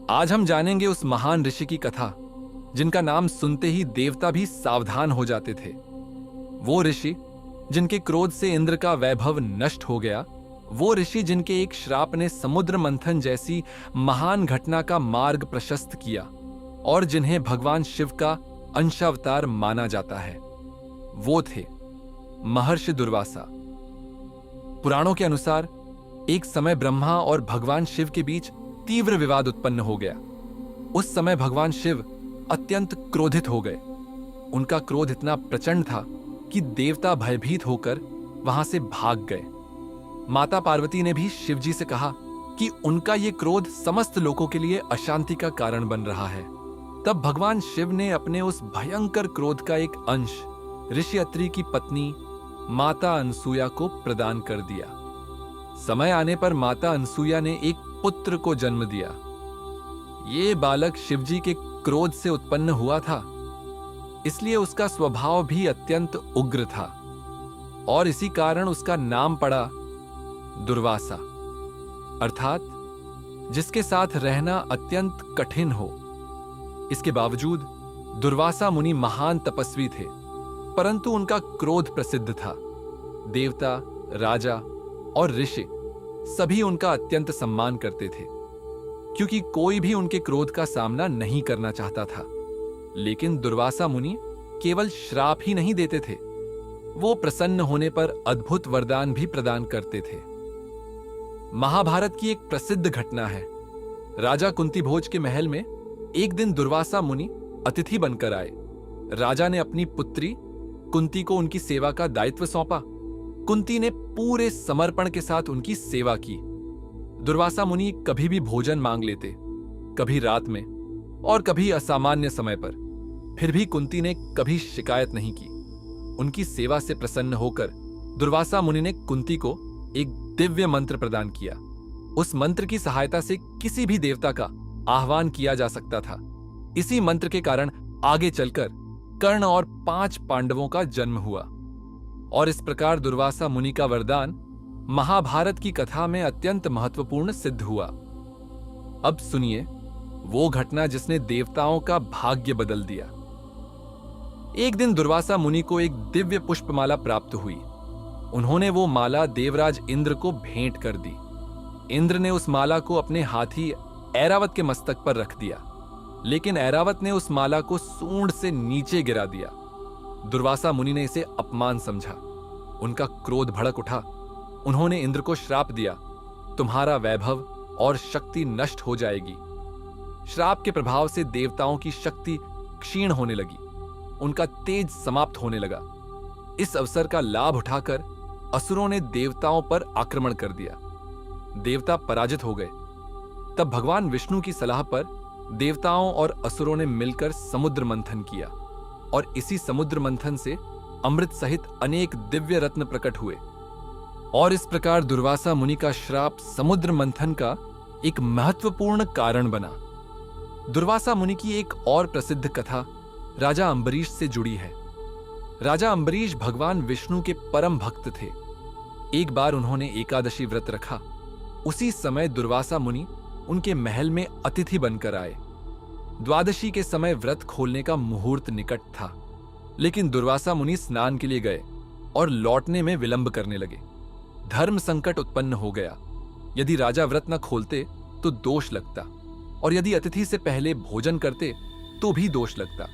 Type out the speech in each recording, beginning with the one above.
आज हम जानेंगे उस महान ऋषि की कथा जिनका नाम सुनते ही देवता भी सावधान हो जाते थे। वो ऋषि जिनके क्रोध से इंद्र का वैभव नष्ट हो गया, वो ऋषि जिनके एक श्राप ने समुद्र मंथन जैसी महान घटना का मार्ग प्रशस्त किया और जिन्हें भगवान शिव का अंशावतार माना जाता है। वो थे महर्षि दुर्वासा। पुराणों के अनुसार एक समय ब्रह्मा और भगवान शिव के बीच तीव्र विवाद उत्पन्न हो गया। उस समय भगवान शिव अत्यंत क्रोधित हो गए। उनका क्रोध इतना प्रचंड था कि देवता भयभीत होकर वहां से भाग गए। माता पार्वती ने भी शिवजी से कहा कि उनका यह क्रोध समस्त लोगों के लिए अशांति का कारण बन रहा है। तब भगवान शिव ने अपने उस भयंकर क्रोध का एक अंश ऋषि अत्रि की पत्नी माता अनसुया को प्रदान कर दिया। समय आने पर माता अनसुया ने एक पुत्र को जन्म दिया। ये बालक शिवजी के क्रोध से उत्पन्न हुआ था, इसलिए उसका स्वभाव भी अत्यंत उग्र था और इसी कारण उसका नाम पड़ा दुर्वासा, अर्थात जिसके साथ रहना अत्यंत कठिन हो। इसके बावजूद दुर्वासा मुनि महान तपस्वी थे, परंतु उनका क्रोध प्रसिद्ध था। देवता, राजा और ऋषि सभी उनका अत्यंत सम्मान करते थे, क्योंकि कोई भी उनके क्रोध का सामना नहीं करना चाहता था। लेकिन दुर्वासा मुनि केवल श्राप ही नहीं देते थे, वो प्रसन्न होने पर अद्भुत वरदान भी प्रदान करते थे। महाभारत की एक प्रसिद्ध घटना है। राजा कुंती भोज के महल में एक दिन दुर्वासा मुनि अतिथि बनकर आए। राजा ने अपनी पुत्री कुंती को उनकी सेवा का दायित्व सौंपा। कुंती ने पूरे समर्पण के साथ उनकी सेवा की। दुर्वासा मुनि कभी भी भोजन मांग लेते, कभी रात में और कभी असामान्य समय पर। फिर भी कुंती ने कभी शिकायत नहीं की। उनकी सेवा से प्रसन्न होकर दुर्वासा मुनि ने कुंती को एक दिव्य मंत्र प्रदान किया। उस मंत्र की सहायता से किसी भी देवता का आह्वान किया जा सकता था। इसी मंत्र के कारण आगे चलकर कर्ण और 5 पांडवों का जन्म हुआ और इस प्रकार दुर्वासा मुनि का वरदान महाभारत की कथा में अत्यंत महत्वपूर्ण सिद्ध हुआ। अब सुनिए वो घटना जिसने देवताओं का भाग्य बदल दिया। एक दिन दुर्वासा मुनि को एक दिव्य पुष्पमाला प्राप्त हुई। उन्होंने वो माला देवराज इंद्र को भेंट कर दी। इंद्र ने उस माला को अपने हाथी ऐरावत के मस्तक पर रख दिया, लेकिन ऐरावत ने उस माला को सूंड से नीचे गिरा दिया। दुर्वासा मुनि ने इसे अपमान समझा। उनका क्रोध भड़क उठा। उन्होंने इंद्र को श्राप दिया, तुम्हारा वैभव और शक्ति नष्ट हो जाएगी। श्राप के प्रभाव से देवताओं की शक्ति क्षीण होने लगी, उनका तेज समाप्त होने लगा। इस अवसर का लाभ उठाकर असुरों ने देवताओं पर आक्रमण कर दिया। देवता पराजित हो गए। तब भगवान विष्णु की सलाह पर देवताओं और असुरों ने मिलकर समुद्र मंथन किया और इसी समुद्र मंथन से अमृत सहित अनेक दिव्य रत्न प्रकट हुए और इस प्रकार दुर्वासा मुनि का श्राप समुद्र मंथन का एक महत्वपूर्ण कारण बना। दुर्वासा मुनि की एक और प्रसिद्ध कथा राजा अम्बरीश से जुड़ी है। राजा अम्बरीश भगवान विष्णु के परम भक्त थे। एक बार उन्होंने एकादशी व्रत रखा। उसी समय दुर्वासा मुनि उनके महल में अतिथि बनकर आए। द्वादशी के समय व्रत खोलने का मुहूर्त निकट था, लेकिन दुर्वासा मुनि स्नान के लिए गए और लौटने में विलंब करने लगे। धर्म संकट उत्पन्न हो गया। यदि राजा व्रत न खोलते तो दोष लगता और यदि अतिथि से पहले भोजन करते तो भी दोष लगता।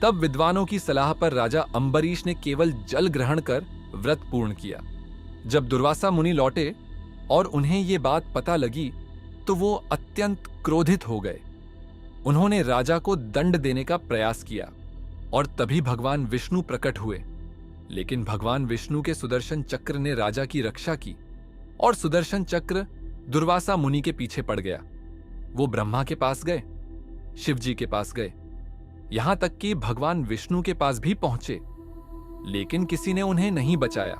तब विद्वानों की सलाह पर राजा अम्बरीश ने केवल जल ग्रहण कर व्रत पूर्ण किया। जब दुर्वासा मुनि लौटे और उन्हें ये बात पता लगी तो वो अत्यंत क्रोधित हो गए। उन्होंने राजा को दंड देने का प्रयास किया और तभी भगवान विष्णु प्रकट हुए। लेकिन भगवान विष्णु के सुदर्शन चक्र ने राजा की रक्षा की और सुदर्शन चक्र दुर्वासा मुनि के पीछे पड़ गया। वो ब्रह्मा के पास गए, शिवजी के पास गए, यहां तक कि भगवान विष्णु के पास भी पहुंचे, लेकिन किसी ने उन्हें नहीं बचाया।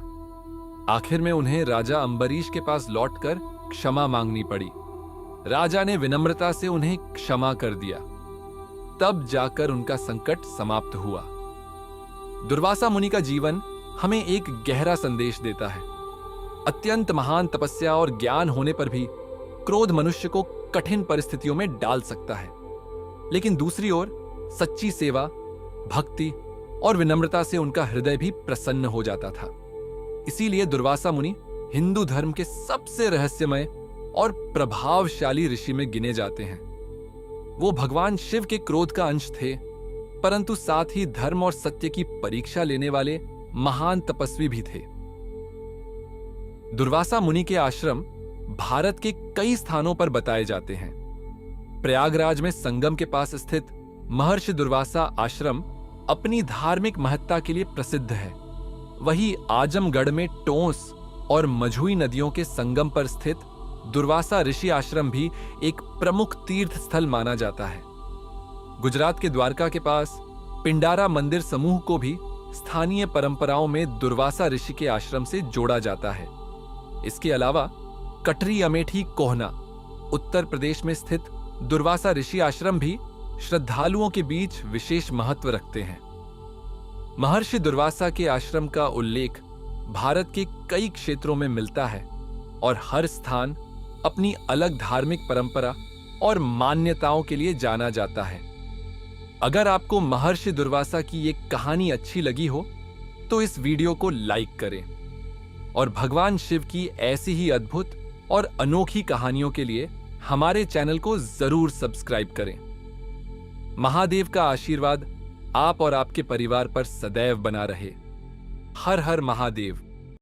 आखिर में उन्हें राजा अम्बरीश के पास लौटकर क्षमा मांगनी पड़ी। राजा ने विनम्रता से उन्हें क्षमा कर दिया। तब जाकर उनका संकट समाप्त हुआ। दुर्वासा मुनि का जीवन हमें एक गहरा संदेश देता है। अत्यंत महान तपस्या और ज्ञान होने पर भी क्रोध मनुष्य को कठिन परिस्थितियों में डाल सकता है, लेकिन दूसरी ओर सच्ची सेवा, भक्ति और विनम्रता से उनका हृदय भी प्रसन्न हो जाता था। इसीलिए दुर्वासा मुनि हिंदू धर्म के सबसे रहस्यमय और प्रभावशाली ऋषि में गिने जाते हैं। वो भगवान शिव के क्रोध का अंश थे, परंतु साथ ही धर्म और सत्य की परीक्षा लेने वाले महान तपस्वी भी थे। दुर्वासा मुनि के आश्रम भारत के कई स्थानों पर बताए जाते हैं। प्रयागराज में संगम के पास स्थित महर्षि दुर्वासा आश्रम अपनी धार्मिक महत्ता के लिए प्रसिद्ध है। वहीं आजमगढ़ में टोंस और मझुई नदियों के संगम पर स्थित दुर्वासा ऋषि आश्रम भी एक प्रमुख तीर्थ स्थल माना जाता है। गुजरात के द्वारका के पास पिंडारा मंदिर समूह को भी स्थानीय परंपराओं में दुर्वासा ऋषि के आश्रम से जोड़ा जाता है। इसके अलावा कटरी अमेठी कोहना उत्तर प्रदेश में स्थित दुर्वासा ऋषि आश्रम भी श्रद्धालुओं के बीच विशेष महत्व रखते हैं। महर्षि दुर्वासा के आश्रम का उल्लेख भारत के कई क्षेत्रों में मिलता है और हर स्थान अपनी अलग धार्मिक परंपरा और मान्यताओं के लिए जाना जाता है। अगर आपको महर्षि दुर्वासा की ये कहानी अच्छी लगी हो तो इस वीडियो को लाइक करें और भगवान शिव की ऐसी ही अद्भुत और अनोखी कहानियों के लिए हमारे चैनल को जरूर सब्सक्राइब करें। महादेव का आशीर्वाद आप और आपके परिवार पर सदैव बना रहे। हर हर महादेव।